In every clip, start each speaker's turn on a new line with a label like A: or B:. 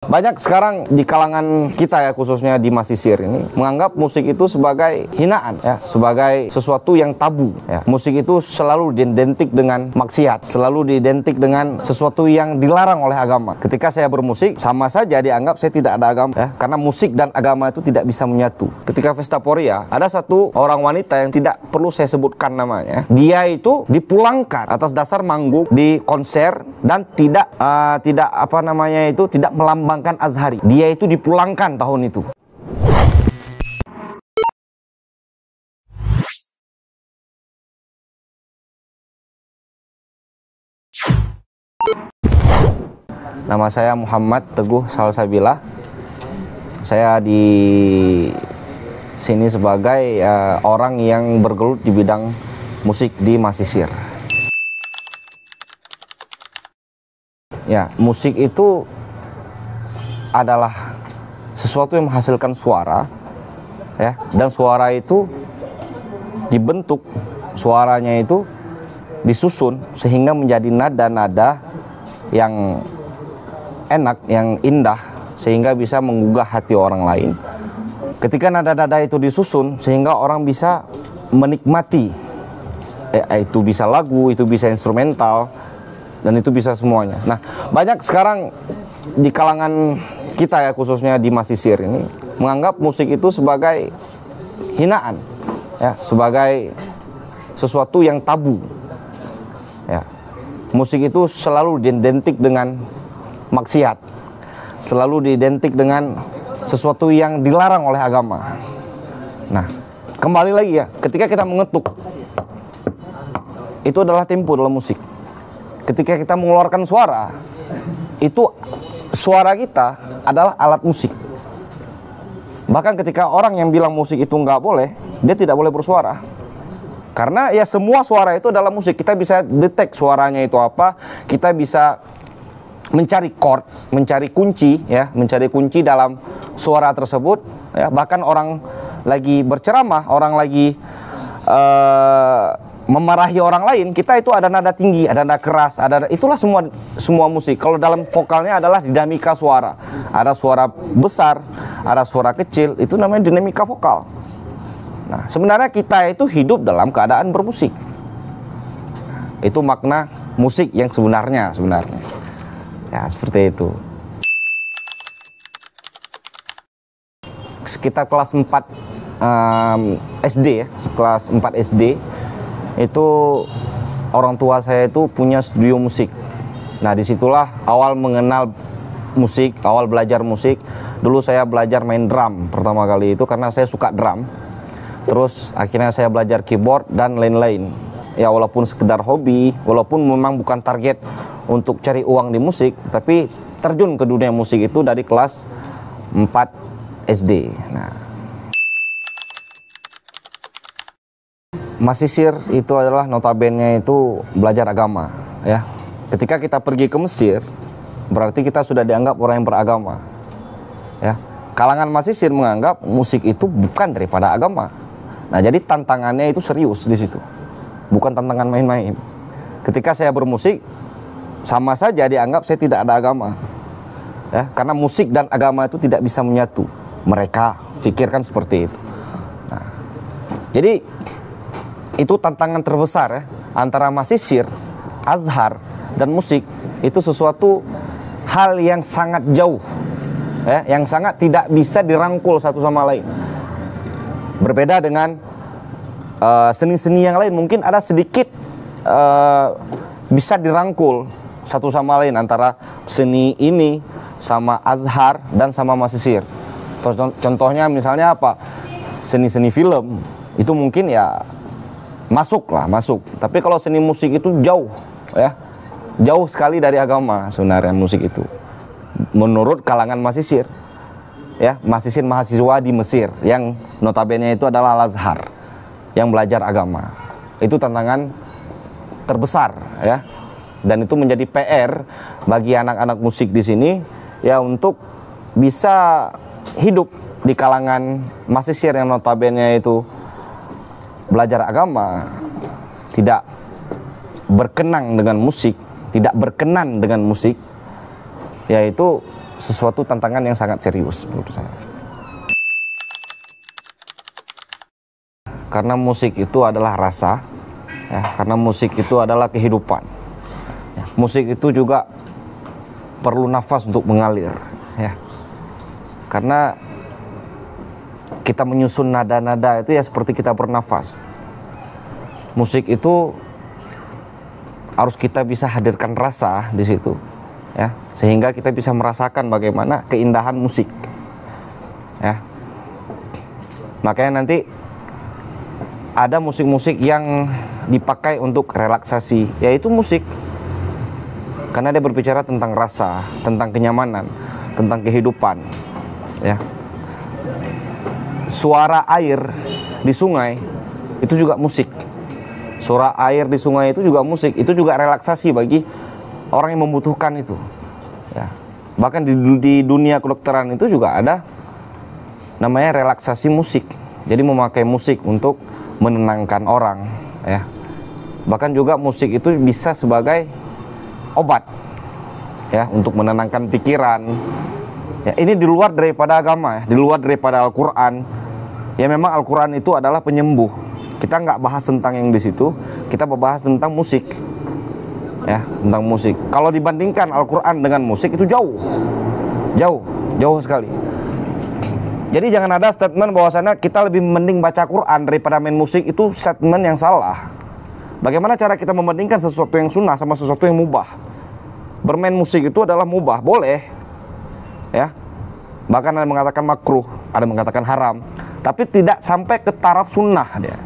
A: Banyak sekarang di kalangan kita ya, khususnya di Masisir ini, menganggap musik itu sebagai hinaan ya, sebagai sesuatu yang tabu ya. Musik itu selalu identik dengan maksiat, selalu identik dengan sesuatu yang dilarang oleh agama. Ketika saya bermusik, sama saja dianggap saya tidak ada agama ya, karena musik dan agama itu tidak bisa menyatu. Ketika Pesta Poria, ada satu orang wanita yang tidak perlu saya sebutkan namanya. Dia itu dipulangkan atas dasar manggung di konser dan tidak melambangkan Azhari. Dia itu dipulangkan tahun itu. Nama saya Muhammad Teguh Salsabila. Saya di sini sebagai orang yang bergelut di bidang musik di Masisir. Ya, musik itu adalah sesuatu yang menghasilkan suara ya, dan suara itu dibentuk, suaranya itu disusun sehingga menjadi nada-nada yang enak, yang indah, sehingga bisa menggugah hati orang lain. Ketika nada-nada itu disusun sehingga orang bisa menikmati, itu bisa lagu, itu bisa instrumental, dan itu bisa semuanya. Nah, banyak sekarang di kalangan kita ya, khususnya di Masisir ini, menganggap musik itu sebagai hinaan ya, sebagai sesuatu yang tabu ya. Musik itu selalu identik dengan maksiat, selalu identik dengan sesuatu yang dilarang oleh agama. Nah, kembali lagi ya, ketika kita mengetuk, itu adalah tempo dalam musik. Ketika kita mengeluarkan suara, itu suara kita adalah alat musik. Bahkan ketika orang yang bilang musik itu nggak boleh, dia tidak boleh bersuara. Karena ya semua suara itu adalah musik. Kita bisa detek suaranya itu apa, kita bisa mencari chord, mencari kunci ya, mencari kunci dalam suara tersebut ya. Bahkan orang lagi berceramah, orang lagi memarahi orang lain, kita itu ada nada tinggi, ada nada keras, itulah semua musik. Kalau dalam vokalnya adalah dinamika suara. Ada suara besar, ada suara kecil, itu namanya dinamika vokal. Nah, sebenarnya kita itu hidup dalam keadaan bermusik. Itu makna musik yang sebenarnya. Ya, seperti itu. Sekitar kelas 4 SD ya, kelas 4 SD, itu orang tua saya itu punya studio musik. Nah, disitulah awal mengenal musik, awal belajar musik. Dulu saya belajar main drum pertama kali itu karena saya suka drum. Terus akhirnya saya belajar keyboard dan lain-lain. Ya, walaupun sekedar hobi, walaupun memang bukan target untuk cari uang di musik, tapi terjun ke dunia musik itu dari kelas 4 SD. Nah, Masisir itu adalah notabene itu belajar agama ya. Ketika kita pergi ke Mesir, berarti kita sudah dianggap orang yang beragama ya. Kalangan Masisir menganggap musik itu bukan daripada agama. Nah, jadi tantangannya itu serius di situ, bukan tantangan main-main. Ketika saya bermusik, sama saja dianggap saya tidak ada agama ya, karena musik dan agama itu tidak bisa menyatu. Mereka pikirkan seperti itu. Nah, jadi itu tantangan terbesar ya, antara Masisir, Azhar, dan musik. Itu sesuatu hal yang sangat jauh ya, yang sangat tidak bisa dirangkul satu sama lain. Berbeda dengan seni-seni yang lain, mungkin ada sedikit bisa dirangkul satu sama lain, antara seni ini sama Azhar dan sama Masisir. Contohnya misalnya apa? Seni-seni film itu mungkin ya masuk. Tapi kalau seni musik itu jauh ya, jauh sekali dari agama sebenarnya musik itu. Menurut kalangan Masisir ya, Masisir mahasiswa di Mesir yang notabene itu adalah Al-Azhar, yang belajar agama. Itu tantangan terbesar ya. Dan itu menjadi PR bagi anak-anak musik di sini ya, untuk bisa hidup di kalangan Masisir yang notabene itu belajar agama, tidak berkenan dengan musik, yaitu sesuatu tantangan yang sangat serius menurut saya. Karena musik itu adalah rasa, ya, karena musik itu adalah kehidupan. Ya, musik itu juga perlu nafas untuk mengalir, ya. Karena kita menyusun nada-nada itu ya seperti kita bernafas. Musik itu harus kita bisa hadirkan rasa di situ, ya, sehingga kita bisa merasakan bagaimana keindahan musik, ya. Makanya nanti ada musik-musik yang dipakai untuk relaksasi, yaitu musik, karena dia berbicara tentang rasa, tentang kenyamanan, tentang kehidupan, ya. Suara air di sungai itu juga musik. Suara air di sungai itu juga musik, itu juga relaksasi bagi orang yang membutuhkan itu, ya. Bahkan di dunia kedokteran itu juga ada namanya relaksasi musik. Jadi memakai musik untuk menenangkan orang, ya. Bahkan juga musik itu bisa sebagai obat, ya, untuk menenangkan pikiran. Ya, ini di luar daripada agama, ya, di luar daripada Al-Quran. Ya, memang Al-Quran itu adalah penyembuh. Kita nggak bahas tentang yang di situ, kita membahas tentang musik, ya, tentang musik. Kalau dibandingkan Al-Quran dengan musik itu jauh sekali. Jadi jangan ada statement bahwasannya kita lebih mending baca Quran daripada main musik, itu statement yang salah. Bagaimana cara kita membandingkan sesuatu yang sunnah sama sesuatu yang mubah? Bermain musik itu adalah mubah, boleh, ya. Bahkan ada yang mengatakan makruh, ada yang mengatakan haram, tapi tidak sampai ke taraf sunnah dia.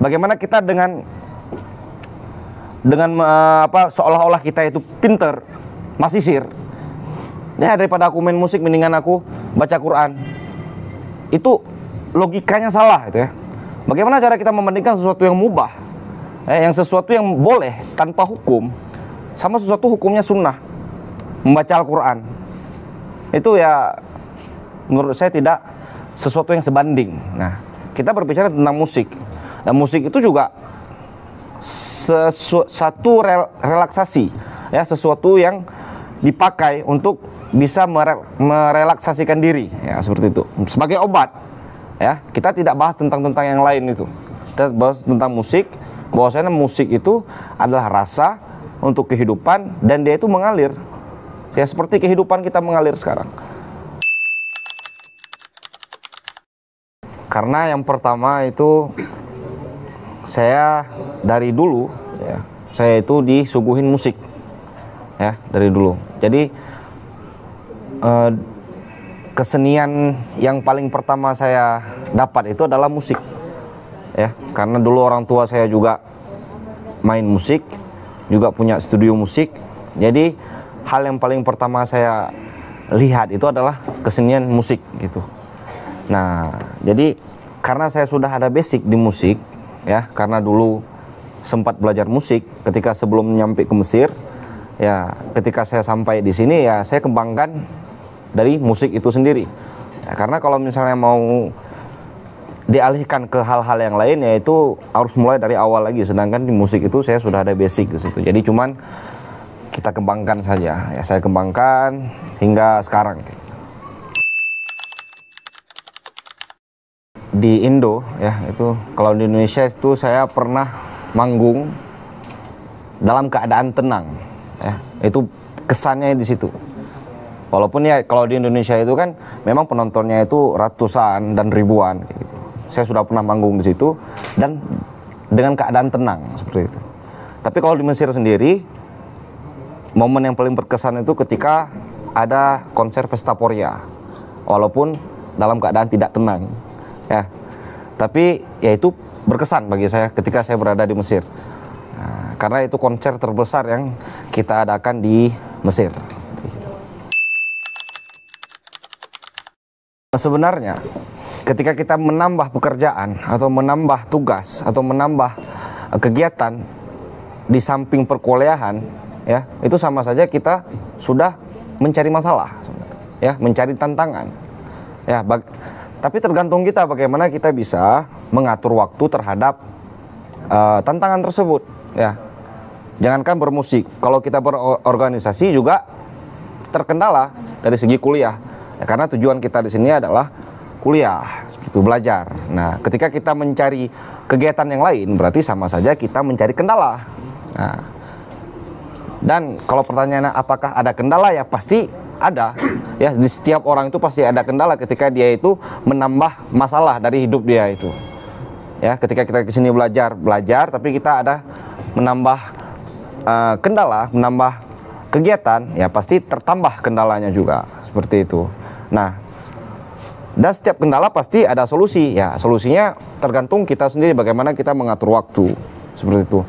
A: Bagaimana kita dengan seolah-olah kita itu pinter, masisir. Ya, daripada aku main musik mendingan aku baca Quran. Itu logikanya salah, gitu, ya. Bagaimana cara kita membandingkan sesuatu yang mubah, yang sesuatu yang boleh tanpa hukum, sama sesuatu hukumnya sunnah, membaca Al-Quran. Itu ya menurut saya tidak sesuatu yang sebanding. Nah, kita berbicara tentang musik. Dan musik itu juga satu relaksasi, ya, sesuatu yang dipakai untuk bisa merelaksasikan diri, ya, seperti itu, sebagai obat, ya. Kita tidak bahas tentang yang lain itu. Kita bahas tentang musik, bahwasanya musik itu adalah rasa untuk kehidupan dan dia itu mengalir, ya, seperti kehidupan kita mengalir sekarang. Karena yang pertama itu saya dari dulu, ya, saya itu disuguhin musik, ya, dari dulu. Jadi kesenian yang paling pertama saya dapat itu adalah musik, ya, karena dulu orang tua saya juga main musik, juga punya studio musik. Jadi hal yang paling pertama saya lihat itu adalah kesenian musik, gitu. Nah, jadi karena saya sudah ada basic di musik, ya, karena dulu sempat belajar musik ketika sebelum nyampe ke Mesir, ya, ketika saya sampai di sini ya saya kembangkan dari musik itu sendiri, ya, karena kalau misalnya mau dialihkan ke hal-hal yang lain, yaitu harus mulai dari awal lagi. Sedangkan di musik itu saya sudah ada basic di situ. Jadi cuman kita kembangkan saja, ya, saya kembangkan hingga sekarang. Di Indo, ya, itu kalau di Indonesia itu saya pernah manggung dalam keadaan tenang, ya, itu kesannya di situ. Walaupun ya kalau di Indonesia itu kan memang penontonnya itu ratusan dan ribuan, gitu. Saya sudah pernah manggung di situ dan dengan keadaan tenang seperti itu. Tapi kalau di Mesir sendiri, momen yang paling berkesan itu ketika ada konser Vestaporia, walaupun dalam keadaan tidak tenang, ya. Tapi ya itu berkesan bagi saya ketika saya berada di Mesir, nah, karena itu konser terbesar yang kita adakan di Mesir. Sebenarnya ketika kita menambah pekerjaan atau menambah tugas atau menambah kegiatan di samping perkuliahan, ya, itu sama saja kita sudah mencari masalah, ya, mencari tantangan, ya. Tapi tergantung kita bagaimana kita bisa mengatur waktu terhadap tantangan tersebut, ya. Jangankan bermusik, kalau kita berorganisasi juga terkendala. dari segi kuliah. Ya, karena tujuan kita di sini adalah kuliah, seperti itu, belajar. Nah, ketika kita mencari kegiatan yang lain, berarti sama saja kita mencari kendala. Nah, dan kalau pertanyaannya apakah ada kendala, ya pasti ada. Ya, di setiap orang itu pasti ada kendala ketika dia itu menambah masalah dari hidup dia itu. Ya, ketika kita ke sini belajar, tapi kita ada menambah kendala, menambah kegiatan, ya pasti tertambah kendalanya juga, seperti itu. Nah, dan setiap kendala pasti ada solusi. Ya, solusinya tergantung kita sendiri bagaimana kita mengatur waktu, seperti itu.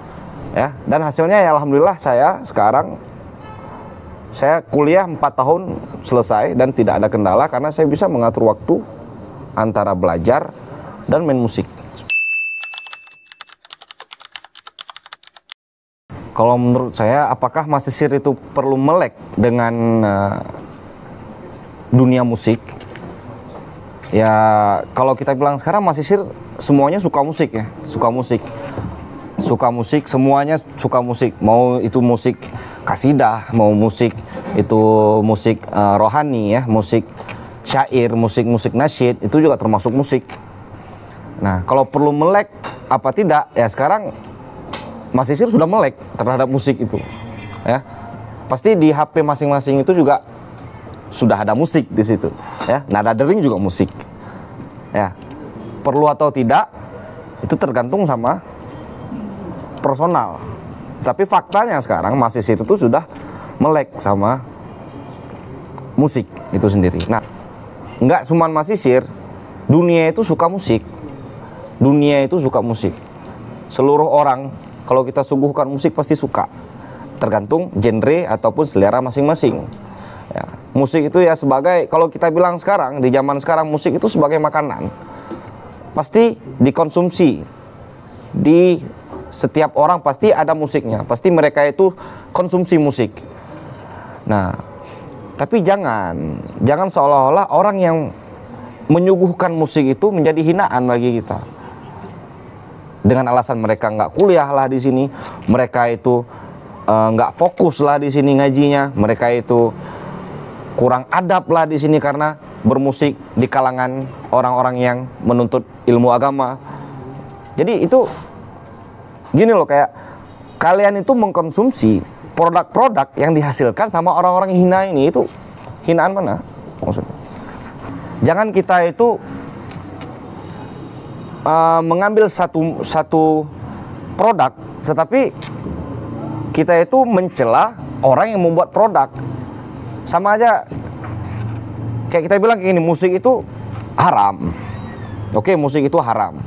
A: Ya, dan hasilnya ya alhamdulillah saya kuliah 4 tahun selesai dan tidak ada kendala karena saya bisa mengatur waktu antara belajar dan main musik. Kalau menurut saya, apakah masisir itu perlu melek dengan dunia musik? Ya, kalau kita bilang sekarang masisir semuanya suka musik ya, suka musik, semuanya suka musik. Mau itu musik kasidah, mau musik itu musik rohani ya, musik syair, musik nasyid, itu juga termasuk musik. Nah, kalau perlu melek apa tidak? Ya sekarang masisir sudah melek terhadap musik itu, ya. Pasti di HP masing-masing itu juga sudah ada musik di situ, ya. Nada dering juga musik, ya. Perlu atau tidak itu tergantung sama personal. Tapi faktanya sekarang masisir itu sudah melek sama musik itu sendiri. Nah, nggak cuma masisir, dunia itu suka musik. Dunia itu suka musik. Seluruh orang kalau kita suguhkan musik pasti suka, tergantung genre ataupun selera masing-masing. Ya, musik itu ya sebagai, kalau kita bilang sekarang, di zaman sekarang musik itu sebagai makanan. Pasti dikonsumsi. Di setiap orang pasti ada musiknya. Pasti mereka itu konsumsi musik. Nah, tapi jangan seolah-olah orang yang menyuguhkan musik itu menjadi hinaan bagi kita. Dengan alasan mereka nggak kuliah lah di sini, mereka itu nggak fokus lah di sini ngajinya, mereka itu kurang adab lah di sini karena bermusik di kalangan orang-orang yang menuntut ilmu agama. Jadi itu gini loh, kayak kalian itu mengkonsumsi produk-produk yang dihasilkan sama orang-orang hina ini. Itu hinaan mana maksudnya? Jangan kita itu mengambil satu produk, tetapi kita itu mencela orang yang membuat produk. Sama aja kayak kita bilang kayak gini, musik itu haram. Oke, musik itu haram.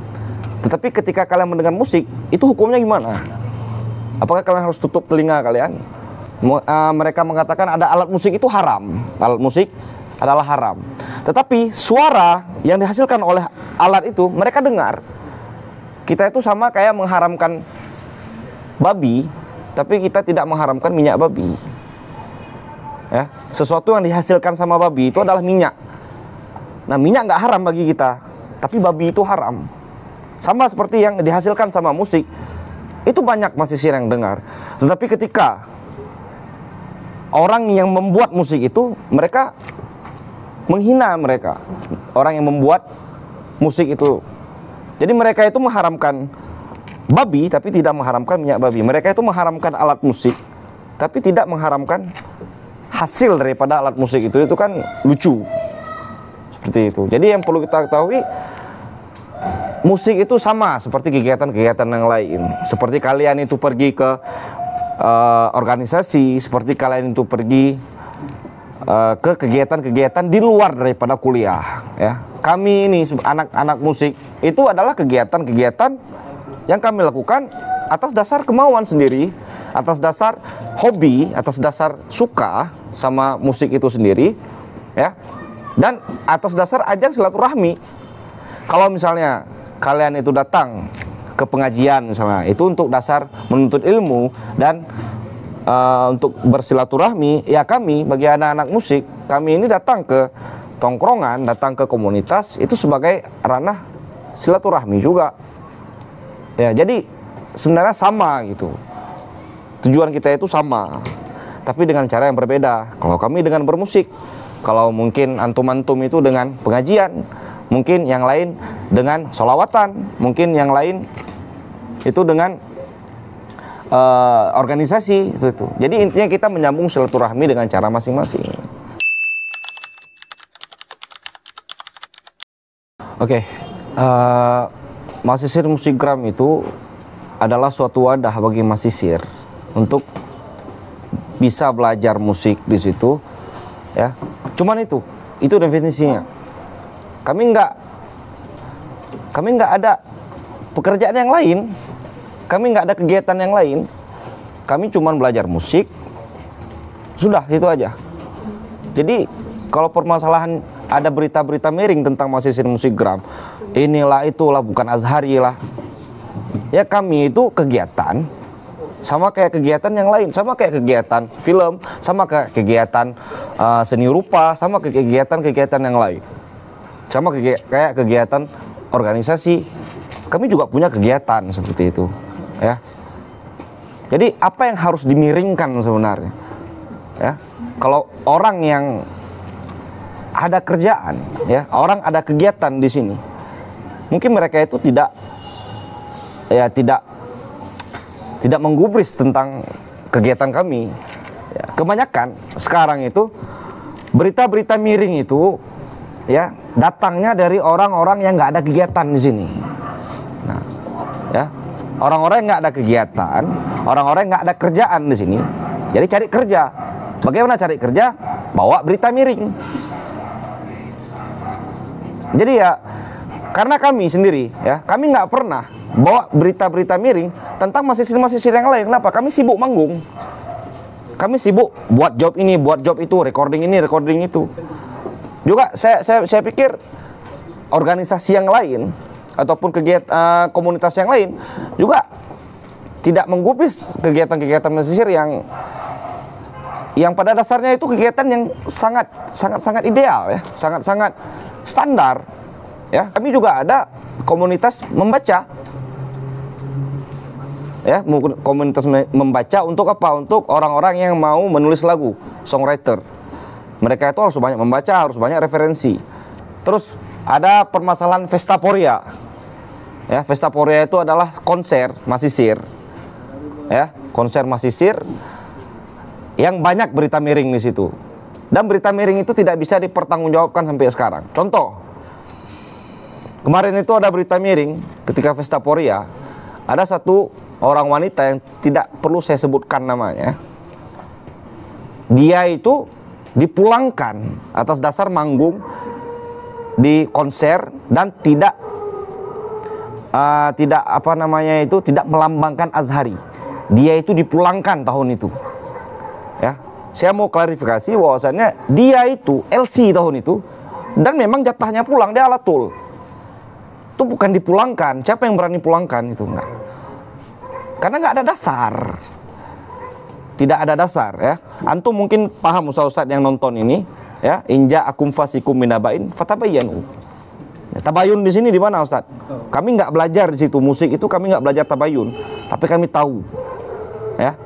A: Tetapi ketika kalian mendengar musik, itu hukumnya gimana? Apakah kalian harus tutup telinga kalian? Mereka mengatakan ada alat musik itu haram. Alat musik adalah haram. Tetapi suara yang dihasilkan oleh alat itu mereka dengar. Kita itu sama kayak mengharamkan babi, tapi kita tidak mengharamkan minyak babi. Ya, sesuatu yang dihasilkan sama babi itu adalah minyak. Nah, minyak nggak haram bagi kita, tapi babi itu haram. Sama seperti yang dihasilkan sama musik, itu banyak masisir yang dengar. Tetapi ketika orang yang membuat musik itu, mereka menghina mereka, orang yang membuat musik itu. Jadi mereka itu mengharamkan babi tapi tidak mengharamkan minyak babi. Mereka itu mengharamkan alat musik tapi tidak mengharamkan hasil daripada alat musik itu. Itu kan lucu. Seperti itu. Jadi yang perlu kita ketahui, musik itu sama seperti kegiatan-kegiatan yang lain. Seperti kalian itu pergi ke organisasi, seperti kalian itu pergi ke kegiatan-kegiatan di luar daripada kuliah, ya. Kami ini anak-anak musik itu adalah kegiatan-kegiatan yang kami lakukan atas dasar kemauan sendiri, atas dasar hobi, atas dasar suka sama musik itu sendiri, ya. Dan atas dasar ajang silaturahmi. Kalau misalnya kalian itu datang ke pengajian misalnya, itu untuk dasar menuntut ilmu dan untuk bersilaturahmi, ya kami bagi anak-anak musik, kami ini datang ke tongkrongan, datang ke komunitas itu sebagai ranah silaturahmi juga. Ya, jadi sebenarnya sama gitu. Tujuan kita itu sama, tapi dengan cara yang berbeda. Kalau kami dengan bermusik, Kalau mungkin antum-antum itu dengan pengajian, mungkin yang lain dengan sholawatan, mungkin yang lain itu dengan organisasi gitu. Jadi intinya kita menyambung silaturahmi dengan cara masing-masing. Oke, Masisir Musikgram itu adalah suatu wadah bagi masisir untuk bisa belajar musik di situ, ya. Cuman itu definisinya. Kami nggak ada pekerjaan yang lain, kami nggak ada kegiatan yang lain. Kami cuman belajar musik, sudah itu aja. Jadi kalau permasalahan ada berita-berita miring tentang Masisir Musikgram, inilah itulah bukan Azhari lah. Ya kami itu kegiatan sama kayak kegiatan yang lain, sama kayak kegiatan film, sama kayak kegiatan seni rupa, sama kayak kegiatan yang lain, sama kayak kegiatan organisasi. Kami juga punya kegiatan seperti itu, ya. Jadi apa yang harus dimiringkan sebenarnya, ya? Kalau orang yang ada kerjaan, ya, orang ada kegiatan di sini, mungkin mereka itu tidak menggubris tentang kegiatan kami. Ya, kebanyakan sekarang itu berita-berita miring itu, ya, datangnya dari orang-orang yang nggak ada kegiatan di sini. Nah, ya, orang-orang yang nggak ada kegiatan, orang-orang yang nggak ada kerjaan di sini, jadi cari kerja. Bagaimana cari kerja? Bawa berita miring. Jadi ya, karena kami sendiri, ya, kami nggak pernah bawa berita-berita miring tentang masisir-masisir yang lain. Kenapa? Kami sibuk manggung. Kami sibuk buat job ini, buat job itu, recording ini, recording itu. Juga saya pikir organisasi yang lain ataupun kegiatan komunitas yang lain juga tidak menggubris kegiatan-kegiatan masisir yang pada dasarnya itu kegiatan yang sangat ideal, ya, sangat standar, ya. Kami juga ada komunitas membaca, ya, komunitas membaca untuk apa? Untuk orang-orang yang mau menulis lagu, songwriter. Mereka itu harus banyak membaca, harus banyak referensi. Terus ada permasalahan Festaporia, ya. Festaporia itu adalah konser masisir, ya, konser masisir yang banyak berita miring di situ. Dan berita miring itu tidak bisa dipertanggungjawabkan sampai sekarang. Contoh, kemarin itu ada berita miring ketika Festaporia, ada satu orang wanita yang tidak perlu saya sebutkan namanya. Dia itu dipulangkan atas dasar manggung di konser dan tidak tidak melambangkan Azhari. Dia itu dipulangkan tahun itu. Ya, saya mau klarifikasi bahwasannya dia itu LC tahun itu dan memang jatahnya pulang, dia alatul. Itu bukan dipulangkan. Siapa yang berani pulangkan itu? Enggak. Karena nggak ada dasar. Tidak ada dasar, ya. Antum mungkin paham ustaz-ustaz yang nonton ini, ya. Inja akum fasikum minabain fatabayyanu. Ya, tabayun di sini di mana, Ustaz? Kami nggak belajar di situ musik itu, kami nggak belajar tabayun, tapi kami tahu, ya.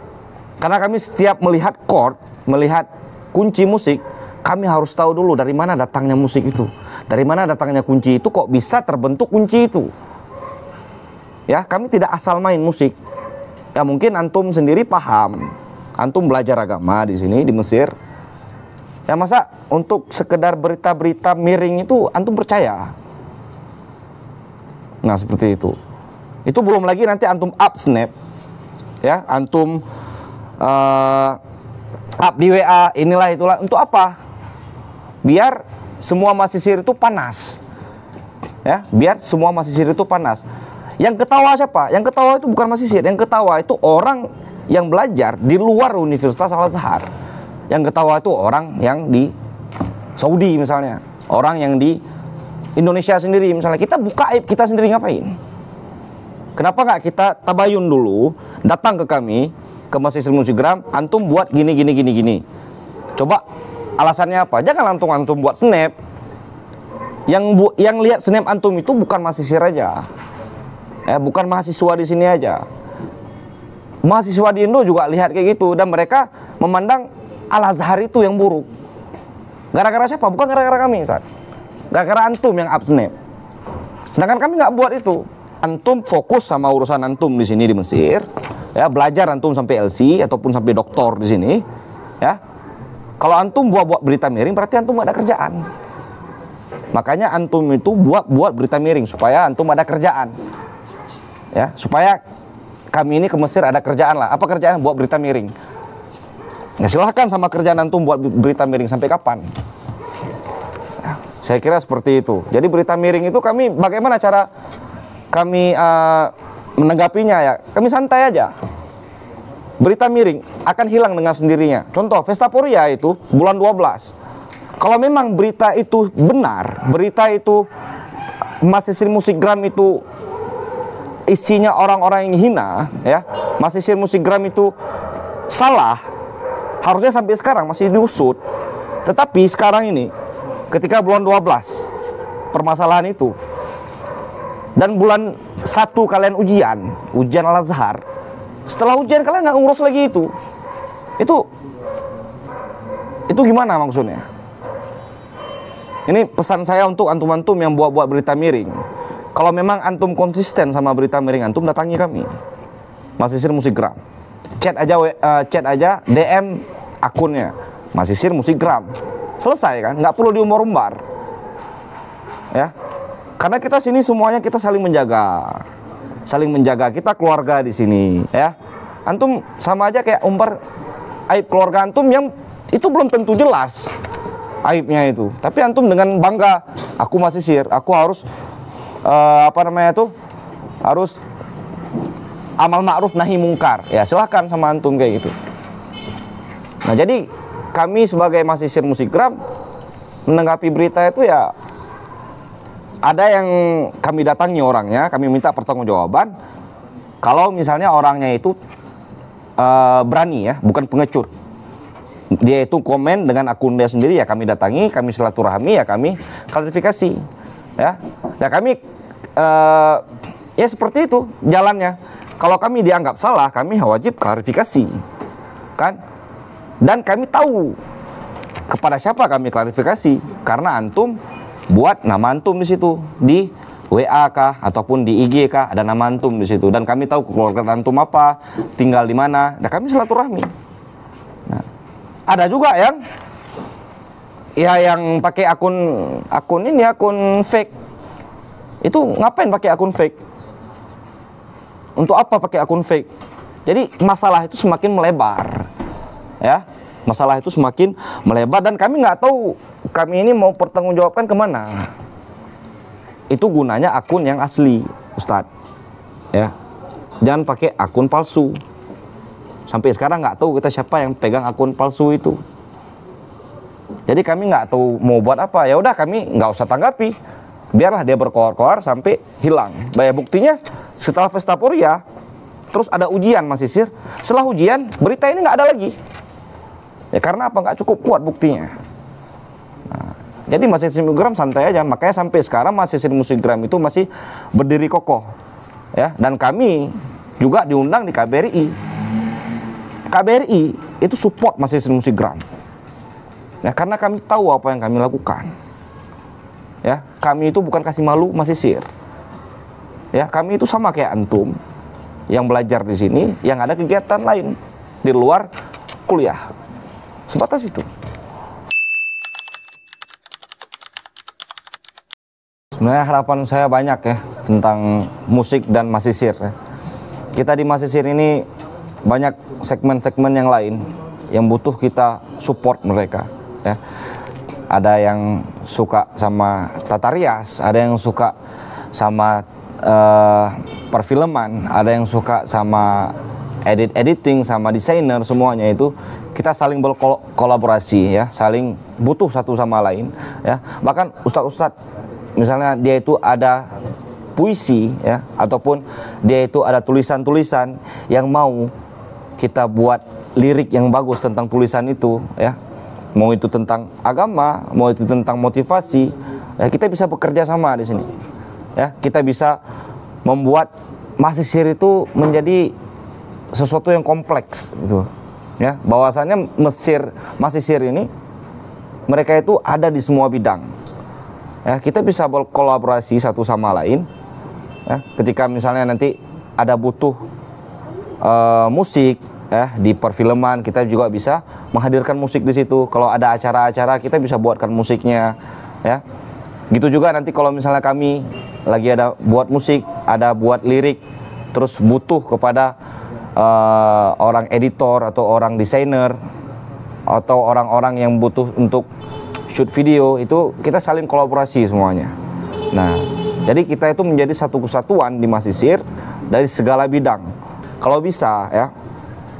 A: Karena kami setiap melihat chord, melihat kunci musik, kami harus tahu dulu dari mana datangnya musik itu, dari mana datangnya kunci itu, kok bisa terbentuk kunci itu. Ya, kami tidak asal main musik. Ya, mungkin antum sendiri paham, antum belajar agama di sini di Mesir. Ya, masa untuk sekedar berita-berita miring itu antum percaya? Nah, seperti itu. Itu belum lagi nanti antum up snap, ya, antum up di WA, inilah itulah. Untuk apa? Biar semua masisir itu panas, ya, biar semua masisir itu panas. Yang ketawa siapa? Yang ketawa itu bukan masisir, yang ketawa itu orang yang belajar di luar Universitas Al-Azhar. Yang ketawa itu orang yang di Saudi misalnya, orang yang di Indonesia sendiri misalnya. Kita buka aib kita sendiri ngapain? Kenapa nggak kita tabayun dulu, datang ke kami, ke Masisir Musikgram, antum buat gini. Coba alasannya apa? Jangan antum buat snap. Yang lihat snap antum itu bukan masisir aja, bukan mahasiswa di sini aja. Mahasiswa di Indo juga lihat kayak gitu, dan mereka memandang Al-Azhar itu yang buruk. Gara-gara siapa? Bukan gara-gara kami, Ustaz. Gara-gara antum yang absnap. Sedangkan kami nggak buat itu. Antum fokus sama urusan antum di sini di Mesir, ya, belajar antum sampai LC ataupun sampai doktor di sini, ya. Kalau antum buat berita miring, berarti antum nggak ada kerjaan. Makanya antum itu buat berita miring supaya antum ada kerjaan, ya, supaya kami ini ke Mesir ada kerjaan lah. Apa kerjaan? Buat berita miring. Ya silahkan sama kerjaan antum buat berita miring sampai kapan? Saya kira seperti itu. Jadi berita miring itu kami bagaimana cara kami menanggapinya ya? Kami santai aja. Berita miring akan hilang dengan sendirinya. Contoh, Vestaporia itu bulan 12. Kalau memang berita itu benar, berita itu Masisir Musikgram itu isinya orang-orang yang hina, ya, Masisir Musikgram itu salah, harusnya sampai sekarang masih diusut. Tetapi sekarang ini ketika bulan 12 permasalahan itu, dan bulan 1 kalian ujian Al-Azhar, setelah ujian kalian nggak ngurus lagi itu gimana maksudnya? Ini pesan saya untuk antum-antum yang buat berita miring. Kalau memang antum konsisten sama berita miring antum, datangi kami, Masisir Musikgram. Chat aja DM akunnya Masisir Musikgram. Selesai kan? Nggak perlu diumbar-umbar. Ya. Karena kita sini semuanya kita saling menjaga. Kita keluarga di sini, ya. Antum sama aja kayak umbar aib keluarga antum yang itu belum tentu jelas aibnya itu. Tapi antum dengan bangga, aku Masisir, aku harus harus amal ma'ruf nahi mungkar. Ya, silahkan sama antum kayak gitu. Nah, jadi kami sebagai Masisir Musikgram menanggapi berita itu ya, ada yang kami datangi orangnya, kami minta pertanggungjawaban. Kalau misalnya orangnya itu berani ya, bukan pengecut. Dia itu komen dengan akun dia sendiri, ya kami datangi, kami silaturahmi, ya kami klarifikasi. Ya kami ya seperti itu jalannya. Kalau kami dianggap salah, kami wajib klarifikasi, kan? Dan kami tahu kepada siapa kami klarifikasi, karena antum buat nama antum di situ, di WA kah ataupun di IG kah ada nama antum di situ, dan kami tahu keluarga antum apa, tinggal di mana, dan kami silaturahmi. Nah, ada juga yang pakai akun fake. Itu ngapain pakai akun fake? Untuk apa pakai akun fake? Jadi masalah itu semakin melebar. Ya, masalah itu semakin melebar dan kami nggak tahu kami ini mau pertanggungjawabkan kemana. Itu gunanya akun yang asli, Ustadz. Ya, jangan pakai akun palsu. Sampai sekarang nggak tahu kita siapa yang pegang akun palsu itu. Jadi kami nggak tahu mau buat apa. Ya udah, kami nggak usah tanggapi. Biarlah dia berkoar-koar sampai hilang. Banyak buktinya setelah Vestaporia, terus ada ujian Masisir. Setelah ujian, berita ini nggak ada lagi. Ya karena apa? Nggak cukup kuat buktinya. Nah, jadi Masisir Musikgram santai aja. Makanya sampai sekarang Masisir Musikgram itu masih berdiri kokoh. Ya, dan kami juga diundang di KBRI. KBRI itu support Masisir Musikgram. Ya, karena kami tahu apa yang kami lakukan. Ya, kami itu bukan kasih malu Masisir. Ya, kami itu sama kayak antum yang belajar di sini, yang ada kegiatan lain di luar kuliah. Sebatas itu. Sebenarnya harapan saya banyak ya tentang musik dan Masisir ya. Kita di Masisir ini banyak segmen-segmen yang lain yang butuh kita support mereka ya. Ada yang suka sama tata rias, ada yang suka sama perfilman, ada yang suka sama editing, sama desainer, semuanya itu kita saling berkolaborasi ya, saling butuh satu sama lain ya. Bahkan ustadz-ustadz misalnya dia itu ada puisi ya, ataupun dia itu ada tulisan-tulisan yang mau kita buat lirik yang bagus tentang tulisan itu ya, mau itu tentang agama, mau itu tentang motivasi ya, kita bisa bekerja sama di sini ya. Kita bisa membuat Masisir itu menjadi sesuatu yang kompleks gitu ya. Bahwasannya Masisir ini mereka itu ada di semua bidang. Ya, kita bisa berkolaborasi satu sama lain. Ya, ketika misalnya nanti ada butuh musik, ya, di perfilman, kita juga bisa menghadirkan musik di situ. Kalau ada acara-acara, kita bisa buatkan musiknya, ya. Gitu juga nanti kalau misalnya kami lagi ada buat musik, ada buat lirik, terus butuh kepada orang editor atau orang desainer atau orang-orang yang butuh untuk shoot video, itu kita saling kolaborasi semuanya. Nah, jadi kita itu menjadi satu kesatuan di Masisir dari segala bidang. Kalau bisa, ya,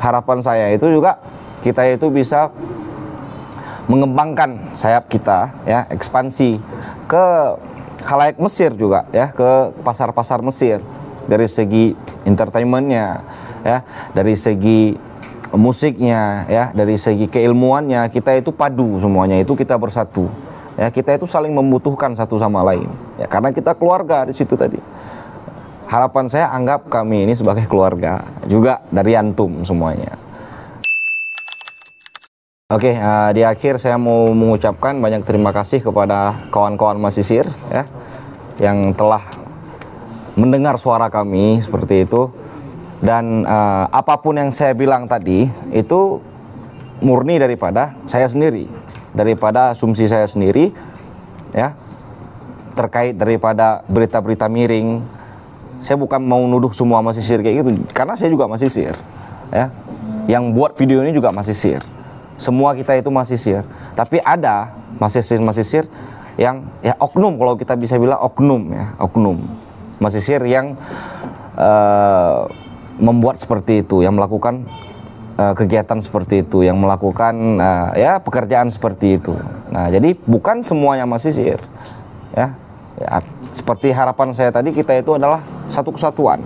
A: harapan saya itu juga kita itu bisa mengembangkan sayap kita, ya, ekspansi ke khalayak Mesir juga, ya, ke pasar-pasar Mesir, dari segi entertainmentnya, ya, dari segi musiknya, ya, dari segi keilmuannya, kita itu padu semuanya, itu kita bersatu, ya, kita itu saling membutuhkan satu sama lain, ya, karena kita keluarga di situ tadi. Harapan saya, anggap kami ini sebagai keluarga juga dari antum semuanya. Oke, di akhir saya mau mengucapkan banyak terima kasih kepada kawan-kawan Masisir, ya, yang telah mendengar suara kami seperti itu. Dan apapun yang saya bilang tadi itu murni daripada saya sendiri, daripada asumsi saya sendiri, ya, terkait daripada berita-berita miring. Saya bukan mau nuduh semua Masisir kayak gitu, karena saya juga Masisir, ya. Yang buat video ini juga Masisir. Semua kita itu Masisir, tapi ada Masisir-Masisir yang, ya, oknum, kalau kita bisa bilang oknum, ya, oknum Masisir yang membuat seperti itu, yang melakukan kegiatan seperti itu, yang melakukan ya, pekerjaan seperti itu. Nah, jadi bukan semuanya Masisir, ya. Ya, seperti harapan saya tadi, kita itu adalah satu kesatuan.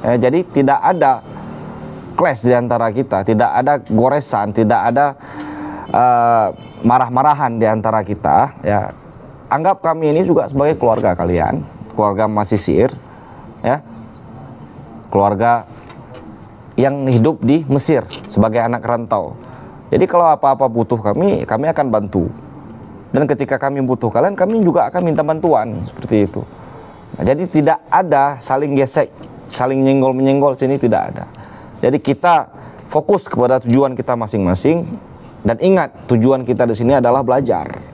A: Ya, jadi tidak ada clash di antara kita, tidak ada goresan, tidak ada marah-marahan di antara kita, ya. Anggap kami ini juga sebagai keluarga kalian, keluarga Masisir, ya, keluarga yang hidup di Mesir sebagai anak rantau. Jadi kalau apa-apa butuh kami akan bantu. Dan ketika kami butuh kalian, kami juga akan minta bantuan, seperti itu. Nah, jadi tidak ada saling gesek, saling nyenggol-menyenggol, sini tidak ada. Jadi kita fokus kepada tujuan kita masing-masing, dan ingat, tujuan kita di sini adalah belajar,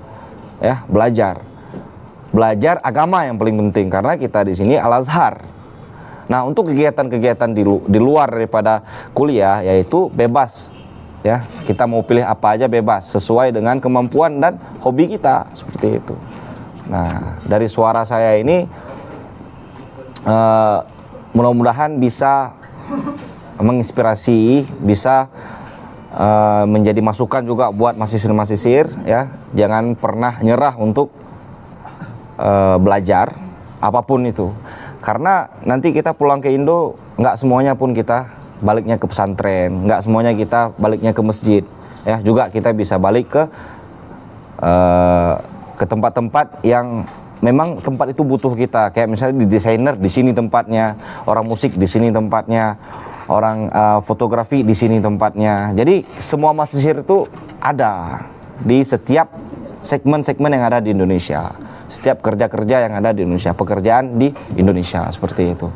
A: ya, belajar agama yang paling penting, karena kita di sini Al-Azhar. Nah, untuk kegiatan-kegiatan di luar daripada kuliah, yaitu bebas, ya, kita mau pilih apa aja bebas, sesuai dengan kemampuan dan hobi kita, seperti itu. Nah, dari suara saya ini mudah-mudahan bisa menginspirasi, bisa menjadi masukan juga buat Masisir-Masisir, ya. Jangan pernah nyerah untuk belajar apapun itu, karena nanti kita pulang ke Indo, nggak semuanya pun kita baliknya ke pesantren, nggak semuanya kita baliknya ke masjid, ya. Juga kita bisa balik ke tempat-tempat yang memang tempat itu butuh kita, kayak misalnya di desainer di sini tempatnya, orang musik di sini tempatnya, orang fotografi di sini tempatnya. Jadi semua Masisir itu ada di setiap segmen-segmen yang ada di Indonesia, setiap kerja-kerja yang ada di Indonesia, pekerjaan di Indonesia, seperti itu.